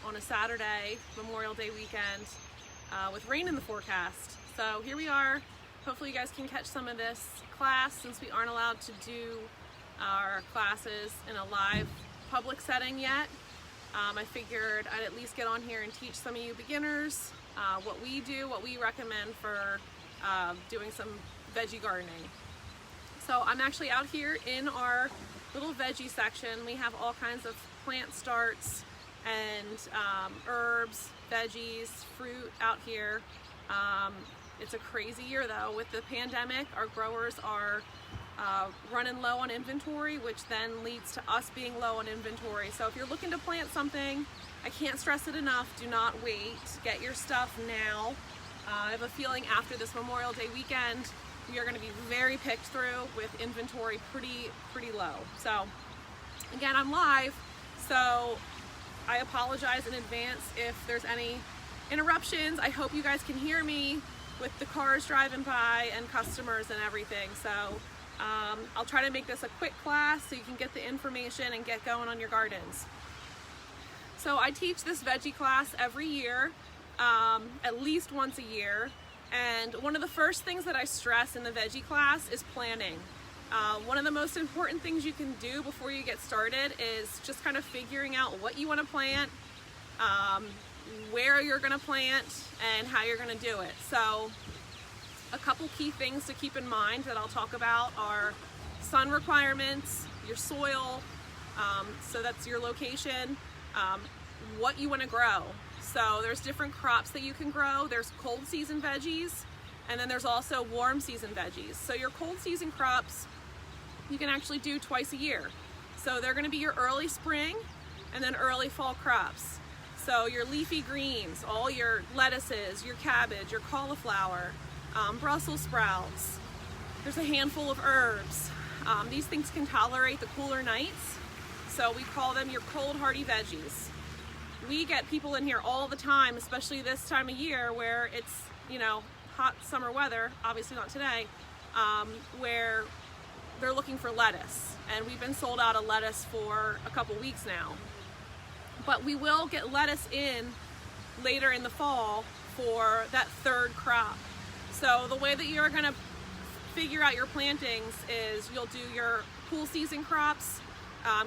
on a Saturday, Memorial Day weekend, with rain in the forecast. So here we are. Hopefully you guys can catch some of this class since we aren't allowed to do our classes in a live public setting yet. I figured I'd at least get on here and teach some of you beginners what we do, what we recommend for doing some veggie gardening. So I'm actually out here in our little veggie section. We have all kinds of plant starts and herbs, veggies, fruit out here. It's a crazy year though. With the pandemic, our growers are running low on inventory, which then leads to us being low on inventory. So if you're looking to plant something, I can't stress it enough, do not wait. Get your stuff now. I have a feeling after this Memorial Day weekend, we are going to be very picked through with inventory pretty low. So again, I'm live, so I apologize in advance if there's any interruptions. I hope you guys can hear me with the cars driving by and customers and everything. So I'll try to make this a quick class so you can get the information and get going on your gardens. So I teach this veggie class every year, at least once a year. And one of the first things that I stress in the veggie class is planning. One of the most important things you can do before you get started is just kind of figuring out what you want to plant, where you're going to plant, and how you're going to do it. So a couple key things to keep in mind that I'll talk about are sun requirements, your soil, so that's your location, what you want to grow. So there's different crops that you can grow. There's cold season veggies, and then there's also warm season veggies. So your cold season crops, you can actually do twice a year. So they're gonna be your early spring and then early fall crops. So your leafy greens, all your lettuces, your cabbage, your cauliflower, Brussels sprouts. There's a handful of herbs. These things can tolerate the cooler nights. So we call them your cold hardy veggies. We get people in here all the time, especially this time of year where it's, you know, hot summer weather, obviously not today, where they're looking for lettuce. And we've been sold out of lettuce for a couple weeks now. But we will get lettuce in later in the fall for that third crop. So the way that you're gonna figure out your plantings is you'll do your cool season crops,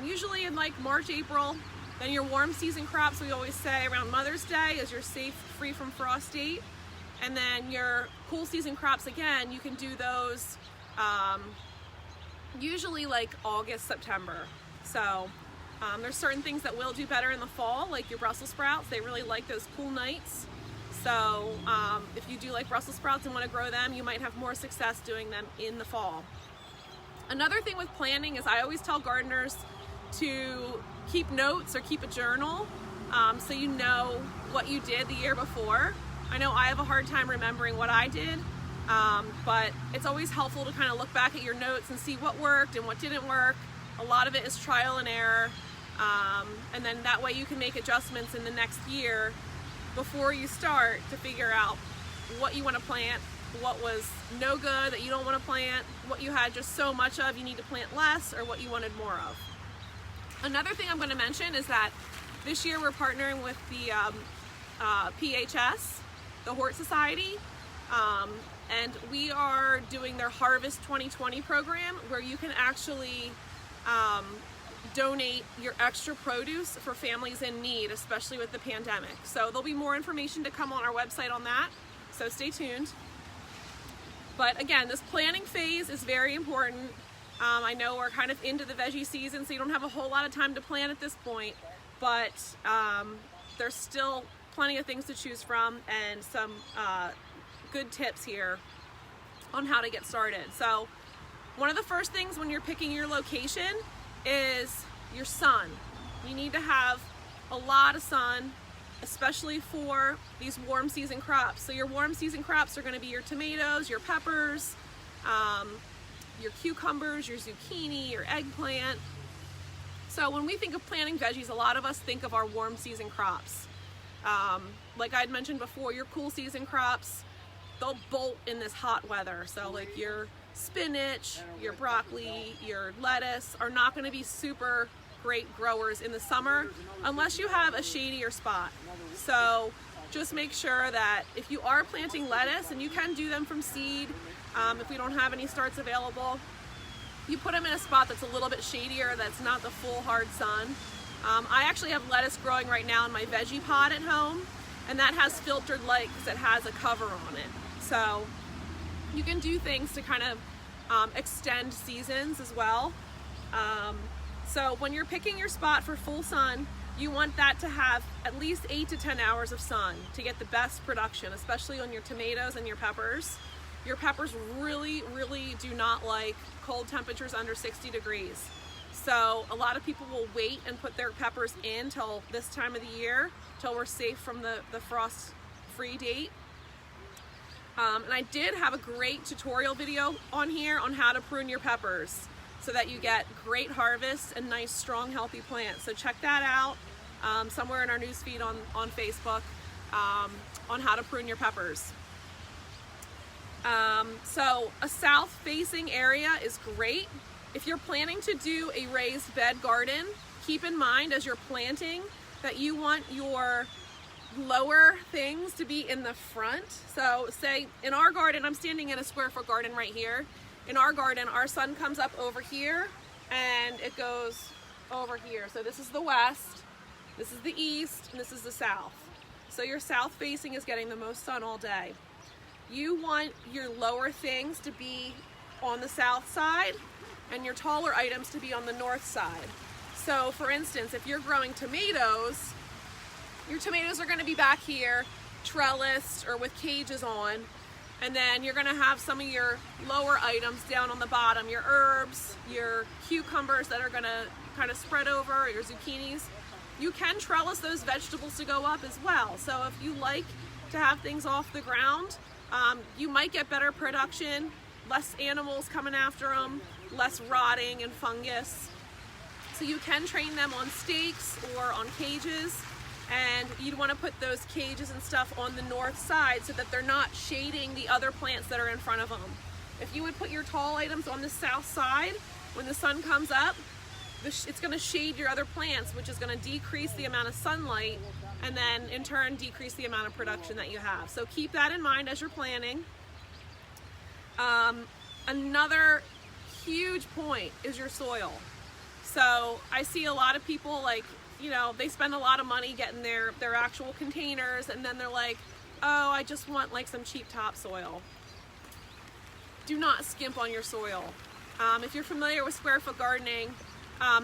usually in like March, April. Then your warm season crops, we always say around Mother's Day, is your safe, free from frost date. And then your cool season crops, again, you can do those usually like August, September. So there's certain things that will do better in the fall, like your Brussels sprouts. They really like those cool nights. So if you do like Brussels sprouts and want to grow them, you might have more success doing them in the fall. Another thing with planting is I always tell gardeners to keep notes or keep a journal so you know what you did the year before. I know I have a hard time remembering what I did, but it's always helpful to kind of look back at your notes and see what worked and what didn't work. A lot of it is trial and error, and then that way you can make adjustments in the next year before you start to figure out what you want to plant, what was no good that you don't want to plant, what you had just so much of you need to plant less, or what you wanted more of. Another thing I'm going to mention is that this year we're partnering with the PHS, the Hort Society, and we are doing their Harvest 2020 program where you can actually donate your extra produce for families in need, especially with the pandemic. So there'll be more information to come on our website on that, so stay tuned. But again, this planting phase is very important. I know we're kind of into the veggie season, so you don't have a whole lot of time to plant at this point, but there's still plenty of things to choose from and some good tips here on how to get started. So one of the first things when you're picking your location is your sun. You need to have a lot of sun, especially for these warm season crops. So your warm season crops are going to be your tomatoes, your peppers, your cucumbers, your zucchini, your eggplant. So when we think of planting veggies, a lot of us think of our warm season crops. Like I'd mentioned before, your cool season crops, they'll bolt in this hot weather. So like your spinach, your broccoli, your lettuce are not going to be super great growers in the summer unless you have a shadier spot. So just make sure that if you are planting lettuce, and you can do them from seed if we don't have any starts available, you put them in a spot that's a little bit shadier, that's not the full hard sun. I actually have lettuce growing right now in my veggie pot at home, and that has filtered light because it has a cover on it. So you can do things to kind of extend seasons as well. So when you're picking your spot for full sun, you want that to have at least 8 to 10 hours of sun to get the best production, especially on your tomatoes and your peppers. Your peppers really, really do not like cold temperatures under 60 degrees. So a lot of people will wait and put their peppers in till this time of the year, till we're safe from the frost-free date. And I did have a great tutorial video on here on how to prune your peppers so that you get great harvests and nice, strong, healthy plants. So check that out somewhere in our newsfeed on Facebook on how to prune your peppers. So a south-facing area is great. If you're planning to do a raised bed garden, keep in mind as you're planting that you want your lower things to be in the front. So say in our garden, I'm standing in a square foot garden right here. In our garden, our sun comes up over here and it goes over here. So this is the west, this is the east, and this is the south. So your south facing is getting the most sun all day. You want your lower things to be on the south side and your taller items to be on the north side. So for instance, if you're growing tomatoes, your tomatoes are going to be back here, trellised or with cages on, and then you're going to have some of your lower items down on the bottom, your herbs, your cucumbers that are going to kind of spread over, your zucchinis. You can trellis those vegetables to go up as well. So if you like to have things off the ground, you might get better production, less animals coming after them, less rotting and fungus. So you can train them on stakes or on cages, and you'd want to put those cages and stuff on the north side so that they're not shading the other plants that are in front of them. If you would put your tall items on the south side, when the sun comes up, it's going to shade your other plants, which is going to decrease the amount of sunlight and then in turn decrease the amount of production that you have. So keep that in mind as you're planning. Another huge point is your soil. So I see a lot of people, like, you know, they spend a lot of money getting their actual containers, and then they're like, oh, I just want like some cheap topsoil. Do not skimp on your soil. If you're familiar with square foot gardening,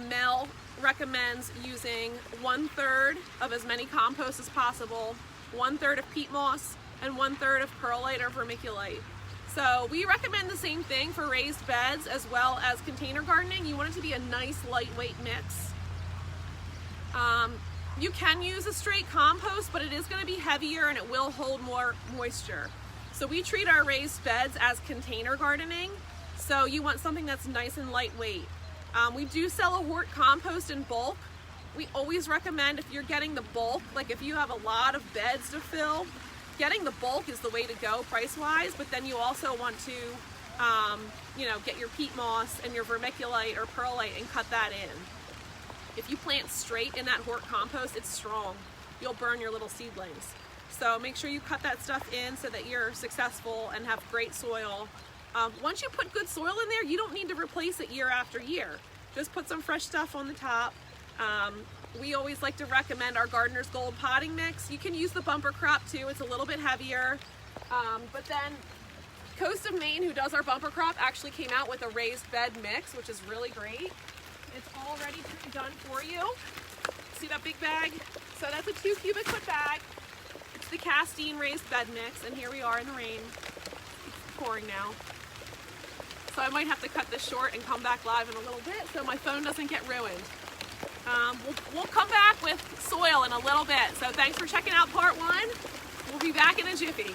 Mel recommends using 1/3 of as many compost as possible, 1/3 of peat moss, and 1/3 of perlite or vermiculite. So we recommend the same thing for raised beds as well as container gardening. You want it to be a nice lightweight mix. You can use a straight compost, but it is going to be heavier and it will hold more moisture. So we treat our raised beds as container gardening. So you want something that's nice and lightweight. We do sell a Hort compost in bulk. We always recommend, if you're getting the bulk, like if you have a lot of beds to fill, getting the bulk is the way to go price-wise, but then you also want to, you know, get your peat moss and your vermiculite or perlite and cut that in. If you plant straight in that Hort compost, it's strong. You'll burn your little seedlings. So make sure you cut that stuff in so that you're successful and have great soil. Once you put good soil in there, you don't need to replace it year after year. Just put some fresh stuff on the top. We always like to recommend our Gardener's Gold potting mix. You can use the bumper crop too, it's a little bit heavier. But then Coast of Maine, who does our bumper crop, actually came out with a raised bed mix, which is really great. It's all ready to be done for you. See that big bag? So that's a 2 cubic foot bag. It's the Castine raised bed mix, and here we are in the rain. It's pouring now. So I might have to cut this short and come back live in a little bit so my phone doesn't get ruined. We'll come back with soil in a little bit. So thanks for checking out part 1. We'll be back in a jiffy.